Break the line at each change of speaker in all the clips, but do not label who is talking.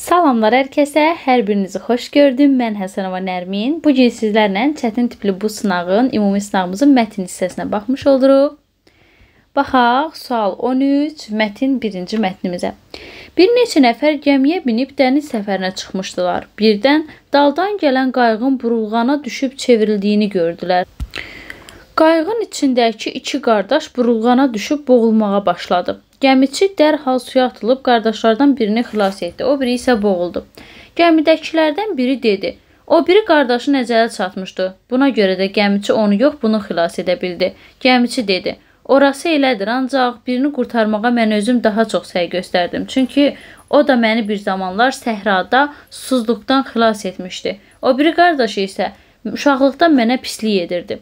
Salamlar hər kəsə, hər birinizi xoş gördüm. Mən Həsənova Nərmin. Bu gün sizlərlə çətin tipli bu sınağın, ümumi sınağımızın mətn hissəsinə baxmış oluruq. Baxaq, sual 13, mətn birinci mətnimizə. Bir neçə nəfər gəmiyə binib dəniz səfərinə çıxmışdılar. Birdən daldan gələn qayığın burulğana düşüb çevrildiyini gördülər. Qayığın içindəki iki qardaş burulğana düşüb boğulmağa başladı. Gəmiçi dərhal suya atılıb qardaşlardan birini xilas etdi. O biri isə boğuldu. Gəmidəkilərdən biri dedi. O biri qardaşı nəcələ çatmışdı. Buna görə də gəmiçi onu yox, bunu xilas edə bildi. Gəmiçi dedi. Orası elədir, ancaq birini qurtarmağa mən özüm daha çox səy göstərdim. Çünki o da məni bir zamanlar səhrada susuzluqdan xilas etmişdi. O biri qardaşı isə uşaqlıqdan mənə pislik edirdi.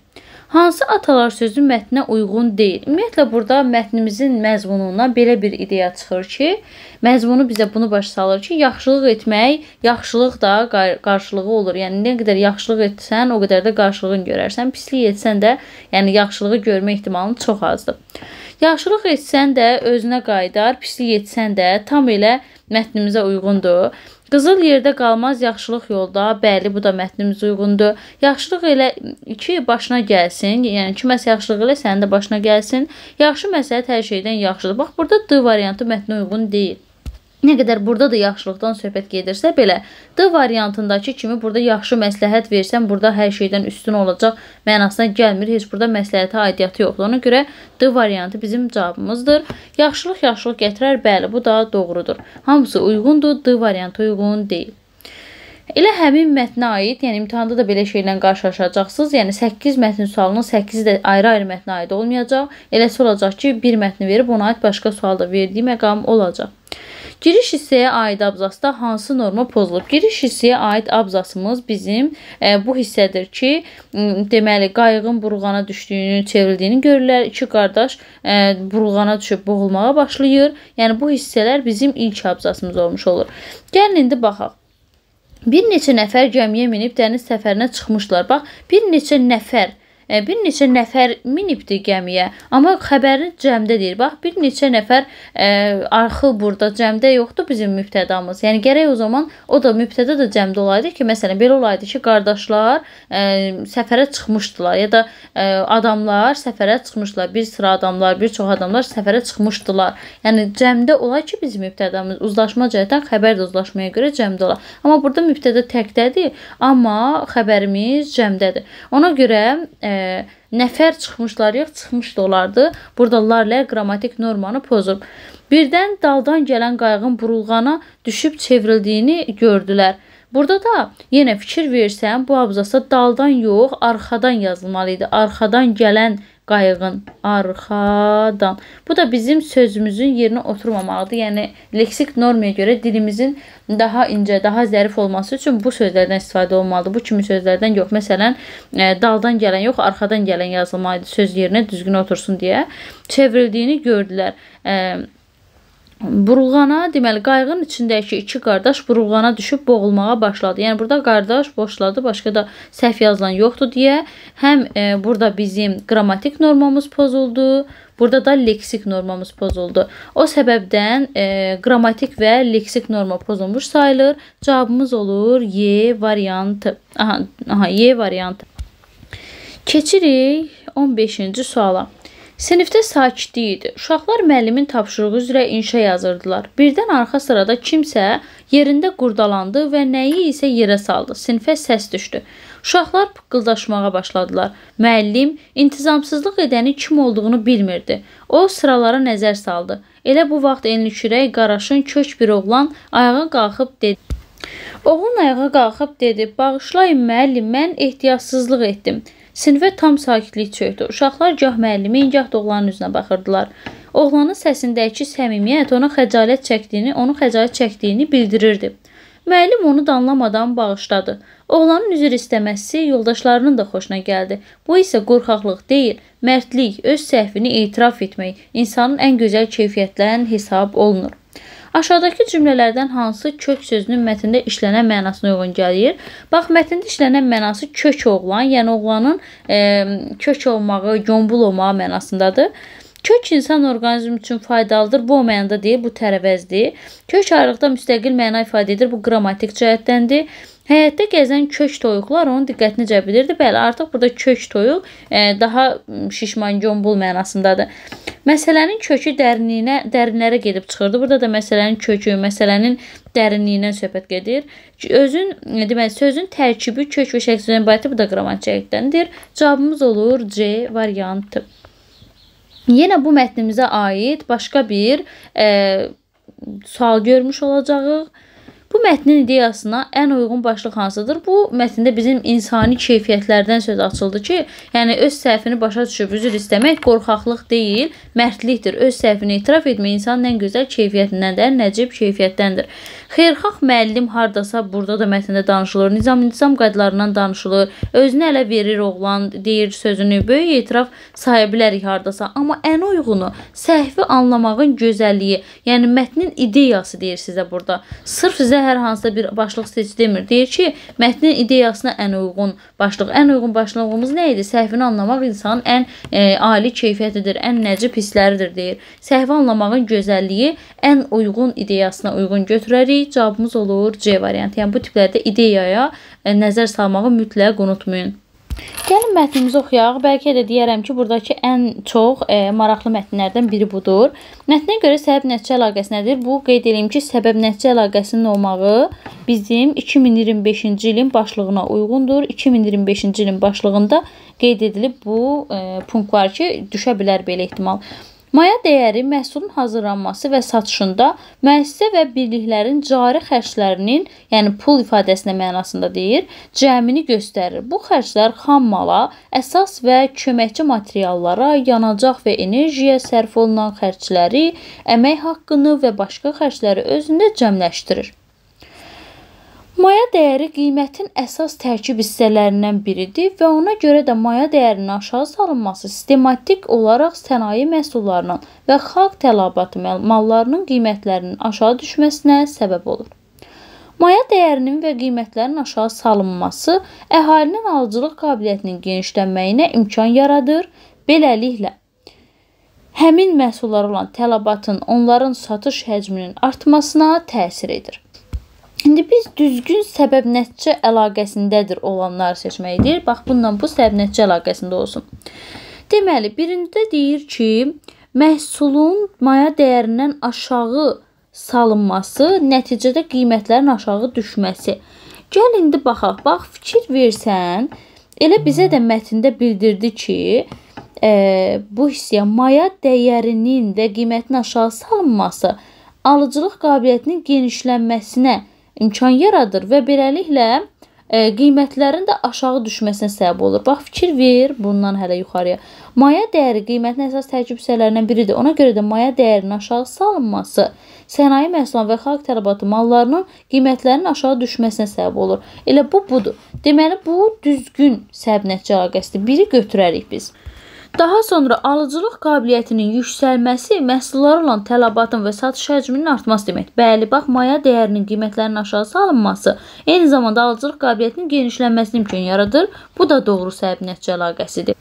Hansı atalar sözü mətnə uyğun deyil? Ümumiyyətlə, burada mətnimizin məzmunundan belə bir ideya çıxır ki, məzmunu bizə bunu başa salır ki, yaxşılıq etmək, yaxşılıq da qarşılığı olur. Yəni, nə qədər yaxşılıq etsən, o qədər də qarşılığını görərsən. Pislik etsən də, yəni yaxşılığı görmə ehtimalın çox azdır. Yaxşılıq etsən də özünə qaydar, pislik etsən də tam elə mətnimizə uyğundur. Qızıl yerdə qalmaz, yaxşılıq yolda. Bəli, bu da mətnimizə uyğundur. Yaxşılıq elə ki, başına gəlsin. Yəni, kiməsə yaxşılıq elə, sənin də başına gəlsin. Yaxşı məsləhət hər şeydən yaxşıdır. Bax, burada D variantı mətnə uyğun deyil. Nə qədər burada da yaxşılıqdan söhbət gedirsə belə, D variantındakı kimi burada yaxşı məsləhət versən, burada hər şeydən üstün olacaq mənasına gəlmir. Heç burada məsləhətə aidiyyatı yoxdur. Ona görə D variantı bizim cavabımızdır. Yaxşılıq gətirər, bəli, bu da doğrudur. Hamısı uyğundur, D variantı uyğun deyil. Elə həmin mətnə aid, yəni imtahanda da belə şeylə qarşılaşacaqsınız. Yəni 8 mətn sualının 8-i də ayrı-ayrı mətnə aid olmayacaq. Eləsi olacaq ki, bir mətni verib ona aid başqa sual da verdiyi məqam olacaq. Giriş hissəyə aid abzasda hansı norma pozulub? Giriş hissəyə aid abzasımız bizim bu hissədir ki, deməli, qayığın burulğana düşdüyünü, çevrildiyini görürlər. İki qardaş burulğana düşüb boğulmağa başlayır. Yəni, bu hissələr bizim ilk abzasımız olmuş olur. Gəlin, indi baxaq. Bir neçə nəfər gəmiyə minib dəniz səfərinə çıxmışlar. Bax, bir neçə nəfər minibdir gəmiyə. Amma xəbərin cəmdə deyir. Bax, bir neçə nəfər arxıl burada cəmdə yoxdur bizim mübtədamız. Yəni, gərək o zaman o da mübtədə də cəmdə olaydı ki, məsələn, belə olaydı ki, qardaşlar səfərə çıxmışdılar ya da adamlar səfərə çıxmışdılar. Bir sıra adamlar, bir çox adamlar səfərə çıxmışdılar. Yəni, cəmdə olay ki, bizim mübtədamız uzlaşma cəhətdən xəbər də uzlaşmaya görə cəmdə olar. Amma burada mübtədə təkdədir, amma xəbərimiz cəmdədir. Ona görə nəfər çıxmışlar yox, çıxmış da olardı. Burada larlər qrammatik normanı pozub. Birdən daldan gələn qayığın burulğana düşüb çevrildiyini gördülər. Burada da yenə fikir versən, bu abzasa daldan yox, arxadan yazılmalıydı. Arxadan gələn qayığın, arxadan. Bu da bizim sözümüzün yerinə oturmamaqdır. Yəni, leksik normaya görə dilimizin daha incə, daha zərif olması üçün bu sözlərdən istifadə olmalıdır. Bu kimi sözlərdən yox. Məsələn, daldan gələn yox, arxadan gələn yazılmalıydı söz yerinə düzgün otursun deyə. Çevrildiyini gördülər. Burulğana, deməli, qayığın içindəki iki qardaş burulğana düşüb boğulmağa başladı. Yəni, burada qardaş boşladı, başqa da səhv yazılan yoxdur deyə. Həm burada bizim qrammatik normamız pozuldu, burada da leksik normamız pozuldu. O səbəbdən qrammatik və leksik norma pozulmuş sayılır. Cavabımız olur Y variantı. Y variantı. Keçirik 15-ci suala. Sinifdə sakitlik idi. Uşaqlar müəllimin tapşırığı üzrə inşa yazırdılar. Birdən arxa sırada kimsə yerində qurdalandı və nəyi isə yerə saldı. Sinifə səs düşdü. Uşaqlar pıqqıldaşmağa başladılar. Müəllim intizamsızlıq edəni kim olduğunu bilmirdi. O sıralara nəzər saldı. Elə bu vaxt enli kürək, qaraşın, kök bir oğlan ayağa qalxıb dedi. Oğlan ayağa qalxıb dedi, bağışlayın müəllim, mən ehtiyatsızlıq etdim. Sinifə tam sakitlik çökdü. Uşaqlar gah müəllimin, gah da oğlanın üzünə baxırdılar. Oğlanın səsindəki səmimiyyət onun xəcalət çəkdiyini bildirirdi. Müəllim onu danlamadan bağışladı. Oğlanın üzr istəməsi yoldaşlarının da xoşuna gəldi. Bu isə qorxaqlıq deyil, mərdlik, öz səhvini etiraf etmək insanın ən gözəl keyfiyyətlərindən hesab olunur. Aşağıdakı cümlələrdən hansı kök sözünün mətndə işlənən mənasına uyğun gəlir? Bax, mətndə işlənən mənası kök oğlan, yəni oğlanın kök olmağı, yombul olmağı mənasındadır. Kök insan orqanizmi üçün faydalıdır. Bu o mənada deyil, bu tərəvəzdir. Kök ayrıqda müstəqil məna ifadə edir. Bu qrammatik cəhətdəndir. Həyətdə gəzən kök toyuqlar onun diqqətini cəlb edirdi. Bəli, artıq burada kök toyuq daha şişman, gömbul mənasındadır. Məsələnin kökü dərinlərə gedib çıxırdı. Burada da məsələnin kökü, məsələnin dərinliyindən söhbət gedir. Deməli, sözün tərkibi, kök və şəxsiyyətin ibarəti bu da qrammatik cəhətdəndir. Cavabımız olur C variantı. Yenə bu mətnimizə aid başqa bir sual görmüş olacağıq. Bu mətnin ideyasına ən uyğun başlıq hansıdır? Bu mətndə bizim insani keyfiyyətlərdən söz açıldı ki, yəni öz səhvini başa düşüb üzr istəmək qorxaqlıq deyil, mərdlikdir. Öz səhvini etiraf etmək insanın ən gözəl keyfiyyətindəndir, ən nəcib keyfiyyətdəndir. Xeyirxah müəllim hardasa burada da mətndə danışılır. Nizam qaydalarından danışılır. Özünü ələ verir oğlan, deyir sözünü. Böyük etiraf saya bilərik hardasa. Amma ən uyğunu səhvi anlamağın gözəlliyi, yəni mətnin ideyası deyir sizə burada. Sırf sizə hər hansısa bir başlıq seç demir. Deyir ki, mətnin ideyasına ən uyğun başlıq. Ən uyğun başlığımız nə idi? Səhvini anlamaq insanın ən ali keyfiyyətidir, ən nəcib hissləridir deyir. Səhvi anlamağın gözəlliyi ən uyğun ideyasına uyğun götürərik. Cavabımız olur C variantı. Yəni bu tiplərdə ideyaya nəzər salmağı mütləq unutmayın. Gəlin mətnimizi oxuyaq. Bəlkə də deyərəm ki, buradakı ən çox maraqlı mətnlərdən biri budur. Mətnə görə səbəb-nəticə əlaqəsi nədir? Bu qeyd edeyim ki, səbəb-nəticə əlaqəsinin olmağı bizim 2025-ci ilin başlığına uyğundur. 2025-ci ilin başlığında qeyd edilib bu punkt var ki, düşə bilər belə ehtimal. Maya dəyəri məhsulun hazırlanması və satışında müəssisə və birliklərin cari xərclərinin, yəni pul ifadəsinə mənasında deyir, cəmini göstərir. Bu xərclər xam mala, əsas və köməkçi materiallara, yanacaq və enerjiyə sərf olunan xərcləri, əmək haqqını və başqa xərcləri özündə cəmləşdirir. Maya dəyəri qiymətin əsas tərkib hissələrindən biridir və ona görə də maya dəyərinin aşağı salınması sistematik olaraq sənaye məhsullarının və xalq tələbatı mallarının qiymətlərinin aşağı düşməsinə səbəb olur. Maya dəyərinin və qiymətlərin aşağı salınması əhalinin alıcılıq qabiliyyətinin genişlənməyinə imkan yaradır. Beləliklə, həmin məhsullara olan tələbatın onların satış həcminin artmasına təsir edir. İndi biz düzgün səbəb-nəticə əlaqəsindədir olanları seçməkdir. Bax, bununla bu səbəb-nəticə əlaqəsində olsun. Deməli, birində deyir ki, məhsulun maya dəyərindən aşağı salınması, nəticədə qiymətlərin aşağı düşməsi. Gəl, indi baxaq. Bax, fikir versən, elə bizə də mətndə bildirdi ki, bu hissəyə maya dəyərinin və qiymətin aşağı salınması alıcılıq qabiliyyətinin genişlənməsinə imkan yaradır və beləliklə qiymətlərin də aşağı düşməsinə səbəb olur. Bax, fikir ver bundan hələ yuxarıya. Maya dəyəri qiymətin əsas tərkib hissələrindən biridir. Ona görə də maya dəyərinin aşağı salınması sənaye məhsulları və xalq tələbatı mallarının qiymətlərinin aşağı düşməsinə səbəb olur. Elə bu budur. Deməli, bu düzgün səbəb-nəticə əlaqəsidir. Biri götürərik biz. Daha sonra alıcılıq qabiliyyətinin yüksəlməsi məhsullara olan tələbatın və satış həcminin artması demək. Bəli, bax, maya dəyərinin qiymətlərinin aşağı salınması eyni zamanda alıcılıq qabiliyyətinin genişlənməsini imkan yaradır. Bu da doğru səbəb-nəticə əlaqəsidir.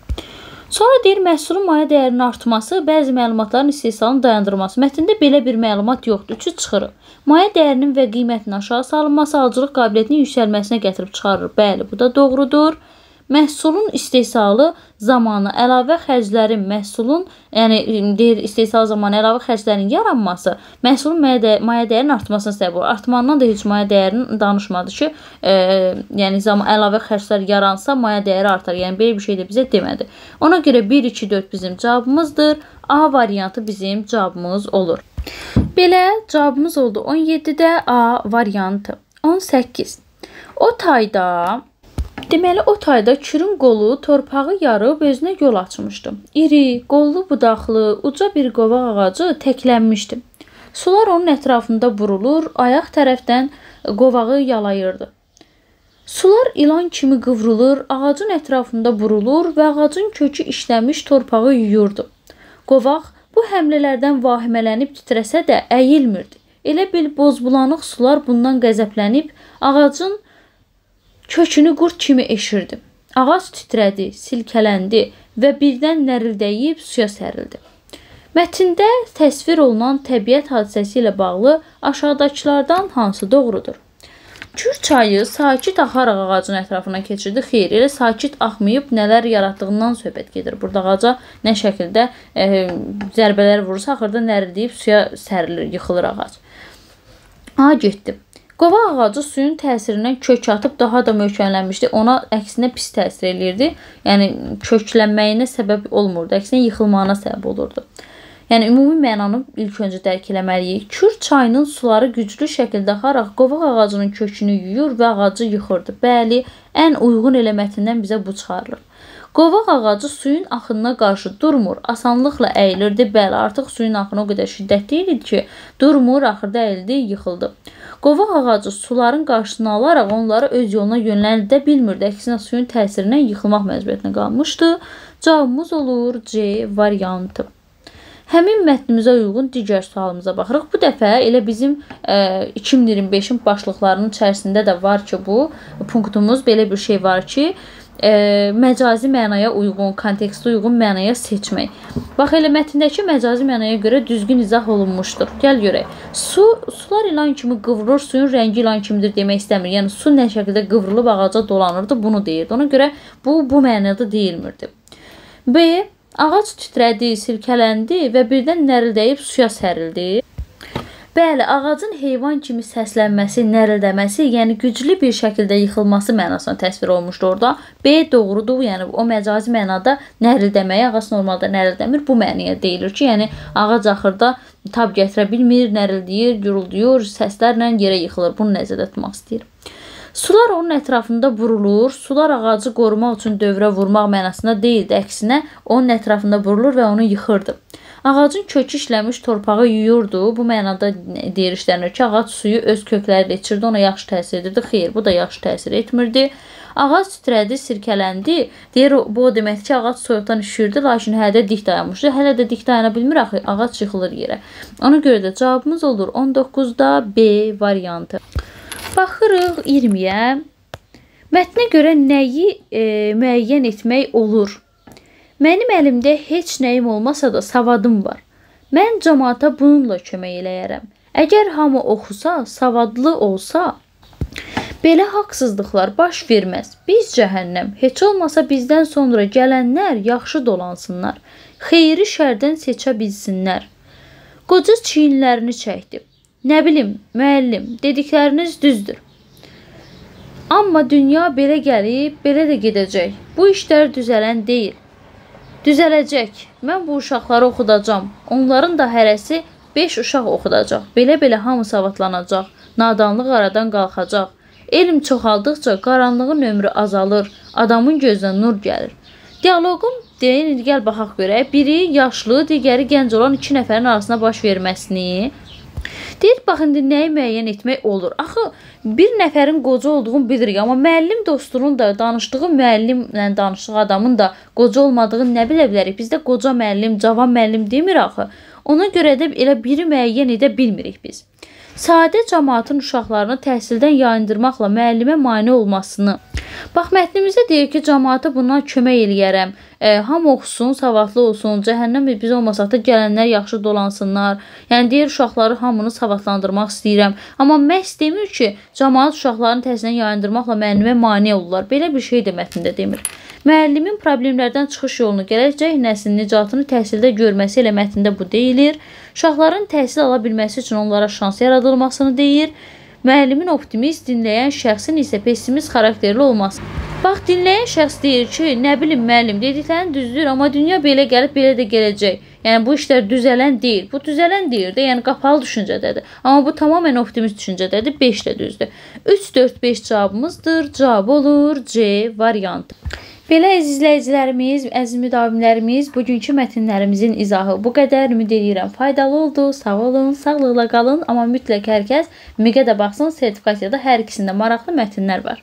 Sonra deyir, məhsulun maya dəyərinin artması bəzi məlumatların istehsalının dayandırılması. Mətndə belə bir məlumat yoxdur. Üçü çıxırıq. Maya dəyərinin və qiymətinin aşağı salınması alıcılıq qabiliyyətinin yüksəlməsinə gətirib çıxarır. Bəli, bu da doğrudur. Məhsulun istehsalı zamanı əlavə xərclərin deyir, istehsal zamanı əlavə xərclərin yaranması məhsulun maya dəyərinin artmasına səbəb olur. Artmandan da heç maya dəyərinin danışmadı ki, yəni əlavə xərclər yaransa maya dəyəri artar. Yəni belə bir şey də bizə demədi. Ona görə 1, 2, 4 bizim cavabımızdır. A variantı bizim cavabımız olur. Belə cavabımız oldu 17-də A variantı. 18. O tayda Deməli, o tayda Kürün qolu torpağı yarıb özünə yol açmışdı. İri, qollu budaqlı, uca bir qovaq ağacı təklənmişdi. Sular onun ətrafında vurulur, ayaq tərəfdən qovağı yalayırdı. Sular ilan kimi qıvrılır, ağacın ətrafında vurulur və ağacın kökü işləmiş torpağı yuyurdu. Qovaq bu həmlələrdən vahimələnib titrəsə də əyilmirdi. Elə bil bozbulanıq sular bundan qəzəblənib ağacın kökünü qurd kimi eşirdi. Ağac titrədi, silkələndi və birdən nərildəyib suya sərildi. Mətndə təsvir olunan təbiət hadisəsi ilə bağlı aşağıdakılardan hansı doğrudur? Kür çayı sakit axaraq ağacın ətrafından keçirdi. Xeyr, elə sakit axmayıb nələr yaratdığından söhbət gedir. Burada ağaca nə şəkildə zərbələr vurursa, axırda nərildiyib suya sərilir, yıxılır ağac. A getdi. Qovaq ağacı suyun təsirindən kök atıb daha da möhkəmlənmişdi. Ona əksinə pis təsir eləyirdi. Yəni köklənməyinə səbəb olmurdu. Əksinə yıxılmağına səbəb olurdu. Yəni ümumi mənanı ilk öncə dərk eləməliyik. Kür çayının suları güclü şəkildə axaraq qovaq ağacının kökünü yuyur və ağacı yıxırdı. Bəli, ən uyğun elemətindən bizə bu çıxarılır. Qovaq ağacı suyun axınına qarşı durmur, asanlıqla əyilirdi. Bəli, artıq suyun axını o qədər şiddətli idi ki, durmur, axırda əyildi, yıxıldı. Qovaq ağacı suların qarşısını alaraq onları öz yoluna yönləndirə bilmirdi. Əksinə suyun təsirindən yıxılmaq məcburiyyətinə qalmışdı. Cavabımız olur C variantı. Həmin mətnimizə uyğun digər sualımıza baxırıq. Bu dəfə elə bizim 2025-in başlıqlarının içərisində də var ki, bu punktumuz belə bir şey var ki, məcazi mənaya uyğun, kontekstə uyğun mənaya seçmək. Bax, elə mətndəki məcazi mənaya görə düzgün izah olunmuşdur. Gəl görək. Sular ilan kimi qıvrılır, suyun rəngi ilan kimidir demək istəmir. Yəni, su nə şəkildə qıvrılıb ağaca dolanırdı, bunu deyirdi. Ona görə bu mənada deyilmirdi. B. Ağac titrədi, silkələndi və birdən nərildəyib suya sərildi. Bəli, ağacın heyvan kimi səslənməsi, nərildəməsi, yəni güclü bir şəkildə yıxılması mənasına təsvir olmuşdu orada. B doğrudur, yəni o məcazi mənada nərildəməyi, ağac normalda nərildəmir, bu mənaya deyilir ki, yəni ağac axırda tab gətirə bilmir, nərildəyir, gurulduyur, səslərlə yerə yıxılır. Bunu nəzərdə tutmaq istəyir. Sular onun ətrafında vurulur. Sular ağacı qorumaq üçün dövrə vurmaq mənasında deyildi. Əksinə, onun ətrafında vurulur və onu yıxırdı. Ağacın kökü işləmiş torpağı yuyurdu. Bu mənada deyir işlənir ki, ağac suyu öz kökləri ilə içirdi, ona yaxşı təsir edirdi. Xeyr, bu da yaxşı təsir etmirdi. Ağac titrədi, sirkələndi. Deyir, bu o deməkdir ki, ağac soyuqdan üşürdü, lakin hələ də dik dayanmışdı. Hələ də dik dayana bilmir, axı, ağac yıxılır yerə. Ona görə də cavabımız olur 19-da B variantı. Baxırıq 20-yə. Mətnə görə nəyi müəyyən etmək olur? Mənim əlimdə heç nəyim olmasa da savadım var. Mən cəmaata bununla kömək eləyərəm. Əgər hamı oxusa, savadlı olsa, belə haqsızlıqlar baş verməz. Biz cəhənnəm, heç olmasa bizdən sonra gələnlər yaxşı dolansınlar. Xeyri şərdən seçə bilsinlər. Qoca çiyinlərini çəkdi. Nə bilim, müəllim, dedikləriniz düzdür. Amma dünya belə gəlib, belə də gedəcək. Bu işlər düzələn deyil. Düzələcək. Mən bu uşaqları oxudacam. Onların da hərəsi 5 uşaq oxudacaq. Belə-belə hamı savadlanacaq. Nadanlıq aradan qalxacaq. Elm çoxaldıqca qaranlığın ömrü azalır. Adamın gözünə nur gəlir. Dialoqun deyin, gəl baxaq görək. Biri yaşlı, digəri gənc olan 2 nəfərin arasında baş verməsini deyir, baxın, nəyi müəyyən etmək olur. Axı, bir nəfərin qoca olduğunu bilirik, amma müəllim dostunun da, danışdığı müəllimlə danışdığı adamın da qoca olmadığını nə bilə bilərik? Bizdə qoca müəllim, cavan müəllim demir axı. Ona görə də elə biri müəyyən edə bilmirik biz. Sadə cəmaatın uşaqlarını təhsildən yayındırmaqla müəllimə mane olmasını. Bax, mətnimizdə deyir ki, cəmaata buna kömək eləyərəm. Hamı oxusun, savadlı olsun, cəhənnəm biz olmasaq da gələnlər yaxşı dolansınlar. Yəni, deyir, uşaqları hamını savadlandırmaq istəyirəm. Amma məhz demir ki, cəmaat uşaqlarını təhsildən yayındırmaqla müəllimə mane olurlar. Belə bir şey də mətnində demir. Müəllimin problemlərdən çıxış yolunu, gələcək nəslin nicatını təhsildə görməsi ilə mətndə bu deyilir. Uşaqların təhsil ala bilməsi üçün onlara şans yaradılmasını deyir. Müəllimin optimist, dinləyən şəxsin isə pessimist xarakterli olması. Bax, dinləyən şəxs deyir ki, nə bilim müəllim, dediklərini düzdür, amma dünya belə gəlib, belə də gələcək. Yəni, bu işlər düzələn deyil. Bu düzələn deyir də, yəni qapalı düşüncədədir. Amma bu tamamən optimist düşüncədədir, 5 də düzdür. 3, 4, 5 cavabımızdır. Cavab olur C variantı. Belə əziz izləyicilərimiz, əziz müdavimlərimiz, bugünkü mətnlərimizin izahı bu qədər. Ümid edirəm faydalı oldu. Sağ olun, sağlıqla qalın. Amma mütləq hər kəs MİQə də baxsın, sertifikasiyada hər ikisində maraqlı mətnlər var.